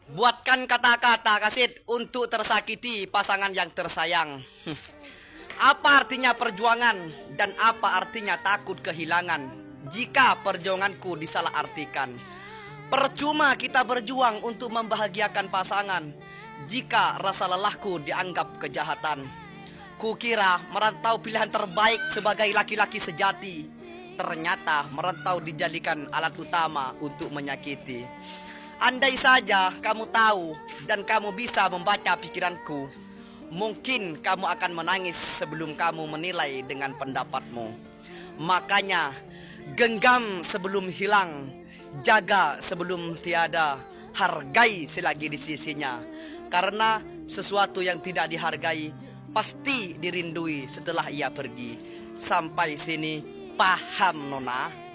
Buatkan kata-kata kasid untuk tersakiti pasangan yang tersayang. Apa artinya perjuangan dan apa artinya takut kehilangan jika perjuanganku disalahartikan? Percuma kita berjuang untuk membahagiakan pasangan jika rasa lelahku dianggap kejahatan. Kukira merantau pilihan terbaik sebagai laki-laki sejati. Ternyata merantau dijadikan alat utama untuk menyakiti. Andai saja kamu tahu dan kamu bisa membaca pikiranku, mungkin kamu akan menangis sebelum kamu menilai dengan pendapatmu. Makanya, genggam sebelum hilang, jaga sebelum tiada, hargai selagi di sisinya. Karena sesuatu yang tidak dihargai pasti dirindui setelah ia pergi. Sampai sini paham, Nona?